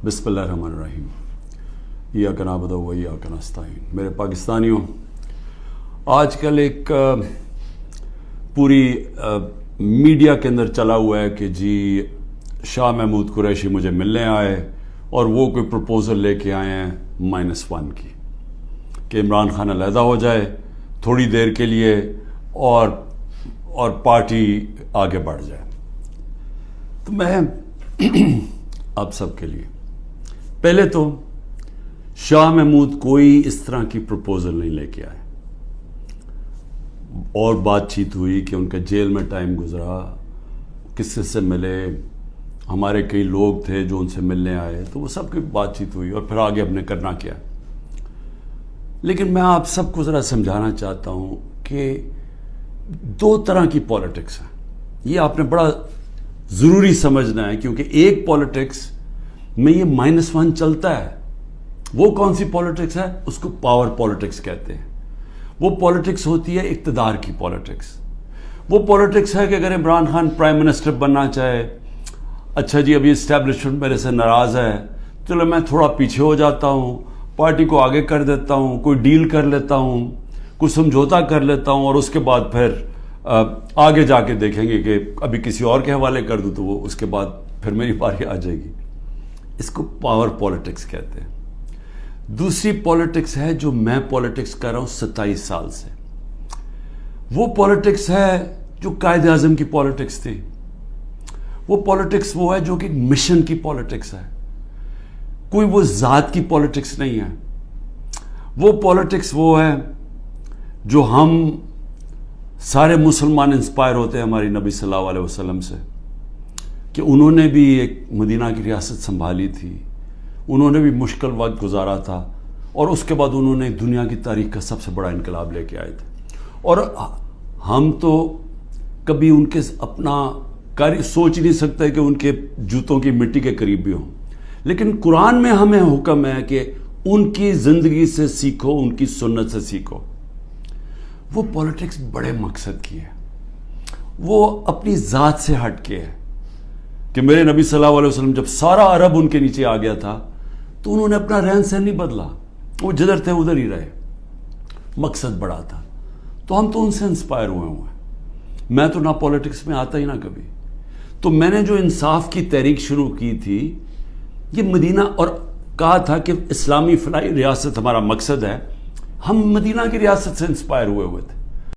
بسم اللہ الرحمن الرحیم ایاک نعبد و ایاک نستعین۔ میرے پاکستانیوں، آج کل ایک پوری میڈیا کے اندر چلا ہوا ہے کہ جی شاہ محمود قریشی مجھے ملنے آئے اور وہ کوئی پروپوزل لے کے آئے ہیں -1 کی کہ عمران خان علیحدہ ہو جائے تھوڑی دیر کے لیے اور پارٹی آگے بڑھ جائے۔ تو میں آپ سب کے لیے پہلے تو شاہ محمود کوئی اس طرح کی پروپوزل نہیں لے کے آئے، اور بات چیت ہوئی کہ ان کا جیل میں ٹائم گزرا، کس سے ملے، ہمارے کئی لوگ تھے جو ان سے ملنے آئے، تو وہ سب کی بات چیت ہوئی اور پھر آگے ہم نے کرنا کیا۔ لیکن میں آپ سب کو ذرا سمجھانا چاہتا ہوں کہ 2 طرح کی پالیٹکس ہیں، یہ آپ نے بڑا ضروری سمجھنا ہے، کیونکہ ایک پالیٹکس میں یہ -1 چلتا ہے۔ وہ کون سی پالیٹکس ہے؟ اس کو پاور پالیٹکس کہتے ہیں۔ وہ پالیٹکس ہوتی ہے اقتدار کی پالیٹکس۔ وہ پالیٹکس ہے کہ اگر عمران خان پرائم منسٹر بننا چاہے، اچھا جی ابھی اسٹیبلشمنٹ میرے سے ناراض ہے، چلو میں تھوڑا پیچھے ہو جاتا ہوں، پارٹی کو آگے کر دیتا ہوں، کوئی ڈیل کر لیتا ہوں، کوئی سمجھوتا کر لیتا ہوں، اور اس کے بعد پھر آگے جا کے دیکھیں گے کہ ابھی کسی اور کے حوالے کر دوں تو وہ اس کے بعد پھر میری باری آ جائے گی۔ اس کو پاور پالیٹکس کہتے ہیں۔ دوسری پالیٹکس ہے جو میں پالیٹکس کر رہا ہوں 27 سال سے، وہ پالیٹکس ہے جو قائد اعظم کی پالیٹکس تھی۔ وہ پالیٹکس وہ ہے جو کہ مشن کی پالیٹکس ہے، کوئی وہ ذات کی پالیٹکس نہیں ہے۔ وہ پالیٹکس وہ ہے جو ہم سارے مسلمان انسپائر ہوتے ہیں ہماری نبی صلی اللہ علیہ وسلم سے، کہ انہوں نے بھی ایک مدینہ کی ریاست سنبھالی تھی، انہوں نے بھی مشکل وقت گزارا تھا، اور اس کے بعد انہوں نے دنیا کی تاریخ کا سب سے بڑا انقلاب لے کے آئے تھے۔ اور ہم تو کبھی ان کے اپنا سوچ نہیں سکتے کہ ان کے جوتوں کی مٹی کے قریب بھی ہوں، لیکن قرآن میں ہمیں حکم ہے کہ ان کی زندگی سے سیکھو، ان کی سنت سے سیکھو۔ وہ پالیٹکس بڑے مقصد کی ہے، وہ اپنی ذات سے ہٹ کے ہے، کہ میرے نبی صلی اللہ علیہ وسلم جب سارا عرب ان کے نیچے آ گیا تھا تو انہوں نے اپنا رہن سہن نہیں بدلا، وہ جدھر تھے ادھر ہی رہے، مقصد بڑا تھا۔ تو ہم تو ان سے انسپائر ہوئے ہیں۔ میں تو نہ پالیٹکس میں آتا ہی نہ کبھی، تو میں نے جو انصاف کی تحریک شروع کی تھی، یہ مدینہ، اور کہا تھا کہ اسلامی فلاحی ریاست ہمارا مقصد ہے، ہم مدینہ کی ریاست سے انسپائر ہوئے تھے۔